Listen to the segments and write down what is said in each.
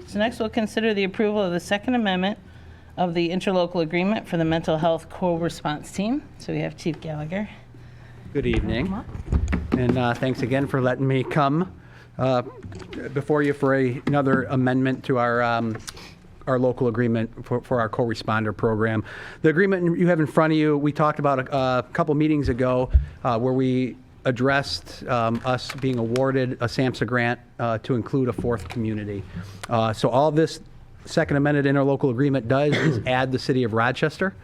So next we'll consider the approval of the Second Amendment of the Interlocal Agreement for the Mental Health Co-Response Team. So we have Chief Gallagher. Good evening, and thanks again for letting me come before you for another amendment to our local agreement for our co-responder program. The agreement you have in front of you, we talked about a couple meetings ago where we addressed us being awarded a SAMHSA grant to include a fourth community. So all this Second Amended Interlocal Agreement does is add the City of Rochester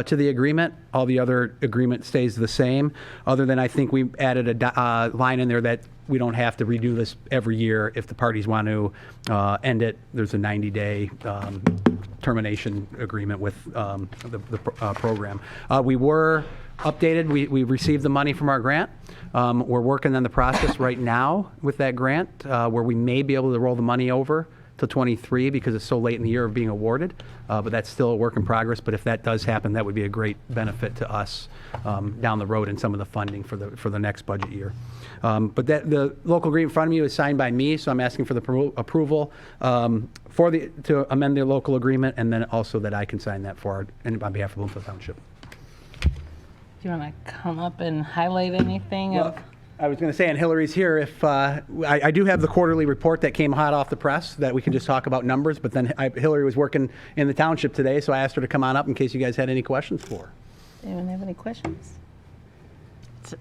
to the agreement. All the other agreement stays the same, other than I think we added a line in there that we don't have to redo this every year if the parties want to end it. There's a 90-day termination agreement with the program. We were updated. We received the money from our grant. We're working on the process right now with that grant where we may be able to roll the money over to 23 because it's so late in the year of being awarded, but that's still a work in progress. But if that does happen, that would be a great benefit to us down the road in some of the funding for the next budget year. But the local agreement in front of you is signed by me, so I'm asking for the approval to amend the local agreement, and then also that I can sign that on behalf of Bloomfield Township. Do you want to come up and highlight anything? Well, I was going to say, and Hillary's here, if I do have the quarterly report that came hot off the press that we can just talk about numbers, but then Hillary was working in the township today, so I asked her to come on up in case you guys had any questions for her. Anyone have any questions?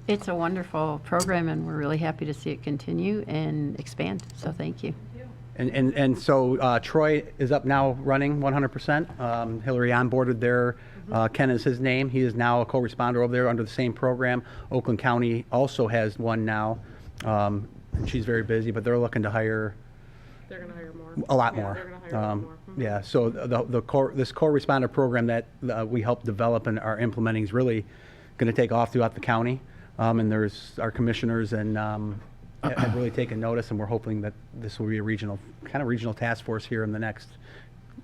It's a wonderful program, and we're really happy to see it continue and expand, so thank you. And so Troy is up now running 100%. Hillary onboarded there. Ken is his name. He is now a co-responder over there under the same program. Oakland County also has one now, and she's very busy, but they're looking to hire. They're going to hire more. A lot Yeah, more. they're going to hire more. Yeah, so this co-responder program that we helped develop and are implementing is really going to take off throughout the county. And there's our commissioners and have really taken notice, and we're hoping that this will be a regional task force here in the next,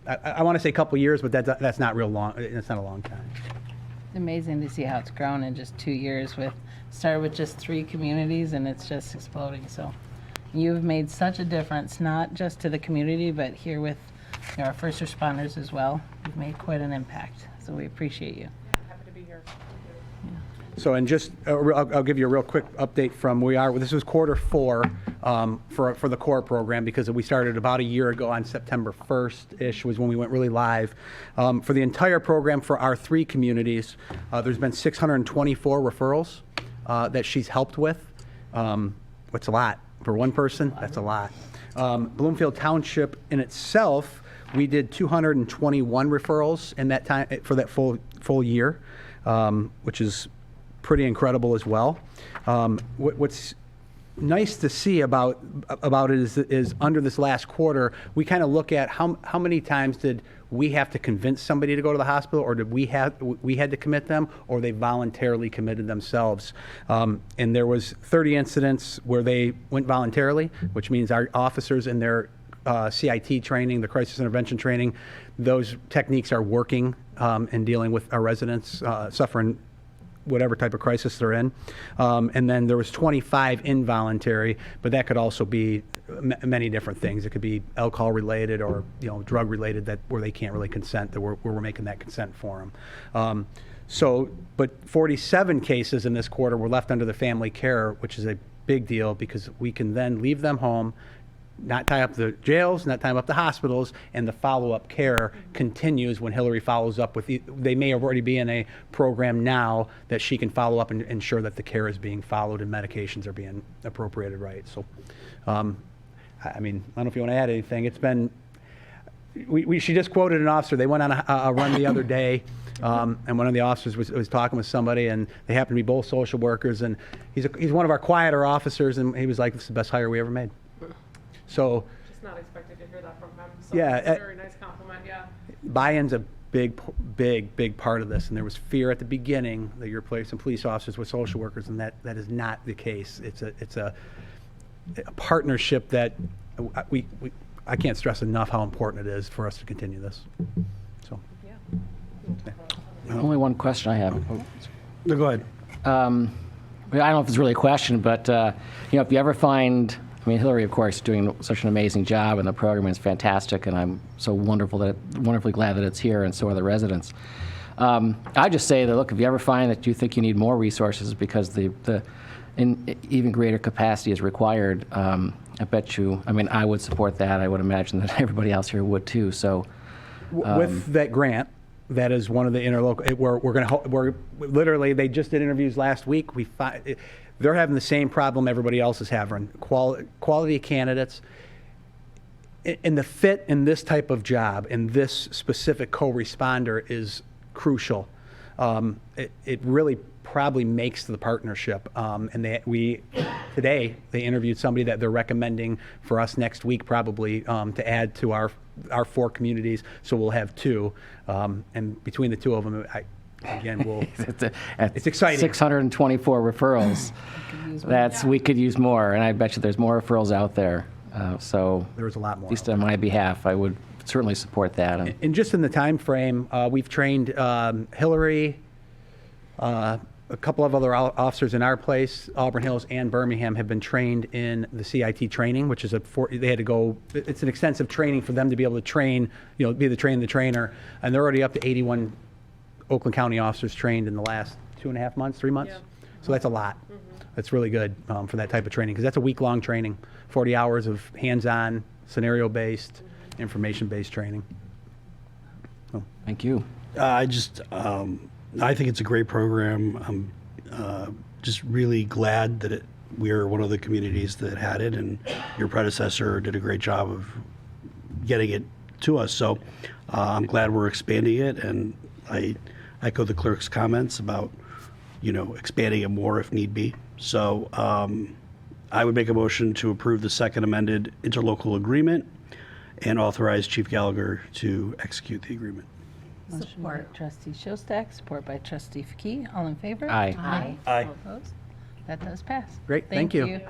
I want to say a couple years, but that's not real long. It's not a long time. It's amazing to see how it's grown in just 2 years. Started with just 3 communities, and it's just exploding. So you've made such a difference, not just to the community, but here with our first responders as well. You've made quite an impact, so we appreciate you. Happy to be here. So, and just, I'll give you a real quick update from where we are. This was quarter 4 for the core program because we started about a year ago on September 1st-ish was when we went really live. For the entire program for our 3 communities, there's been 624 referrals that she's helped with. What's a lot? For one person, that's a lot. Bloomfield Township in itself, we did 221 referrals in that time for that full year, which is pretty incredible as well. What's nice to see about it is under this last quarter, we kind of look at how many times did we have to convince somebody to go to the hospital, or did we had to commit them, or they voluntarily committed themselves. And there was 30 incidents where they went voluntarily, which means our officers in their CIT training, the crisis intervention training, those techniques are working in dealing with our residents suffering whatever type of crisis they're in. And then there was 25 involuntary, but that could also be many different things. It could be alcohol related or drug related where they can't really consent, where we're making that consent for them. But 47 cases in this quarter were left under the family care, which is a big deal because we can then leave them home, not tie up the jails, not tie up the hospitals, and the follow-up care continues when Hillary follows up with they may already be in a program now that she can follow up and ensure that the care is being followed and medications are being appropriated right. So, I mean, I don't know if you want to add anything. It's been, she just quoted an officer. They went on a run the other day, and one of the officers was talking with somebody, and they happened to be both social workers, and he's one of our quieter officers, and he was like, "This is the best hire we ever made." So, Just not expected to hear that from him. So yeah, it's a very nice compliment. Yeah. Buy-in's a big part of this, and there was fear at the beginning that you're replacing police officers with social workers, and that is not the case. It's a partnership that I can't stress enough how important it is for us to continue this. So, only one question I have. go ahead. I don't know if it's really a question, but if you ever find I mean, Hillary, of course, is doing such an amazing job, and the program is fantastic, and I'm so wonderfully glad that it's here, and so are the residents. I just say that, look, if you ever find that you think you need more resources because even greater capacity is required, I bet you, I mean, I would support that. I would imagine that everybody else here would too. So, With that grant, that is one of the interlocal, we're literally, they just did interviews last week. They're having the same problem everybody else is having, quality of candidates. And the fit in this type of job, in this specific co-responder is crucial. It really probably makes the partnership. And today, they interviewed somebody that they're recommending for us next week probably to add to our 4 communities, so we'll have 2. And between the 2 of them, it's exciting. 624 referrals. We could use more, and I bet you there's more referrals out there. So There's a lot more. At least on my behalf, I would certainly support that. And just in the time frame, we've trained Hillary, a couple of other officers in our place, Auburn Hills and Birmingham, have been trained in the CIT training, which is they had to go. It's an extensive training for them to be able to train, be the trainer, and they're already up to 81 Oakland County officers trained in the last 2.5 months, 3 months. Yeah. So that's a lot. That's really good for that type of training, because that's a week-long training, 40 hours of hands-on, scenario-based, information-based training. Thank you. I think it's a great program. I'm just really glad that we're one of the communities that had it, and your predecessor did a great job of getting it to us. So I'm glad we're expanding it, and I echo the clerk's comments about, expanding it more if need be. So I would make a motion to approve the second amended interlocal agreement and authorize Chief Gallagher to execute the agreement. Motion by trustee Shostak, support by trustee Faki. All in favor? Aye. All opposed? That does pass. Great, thank you. you.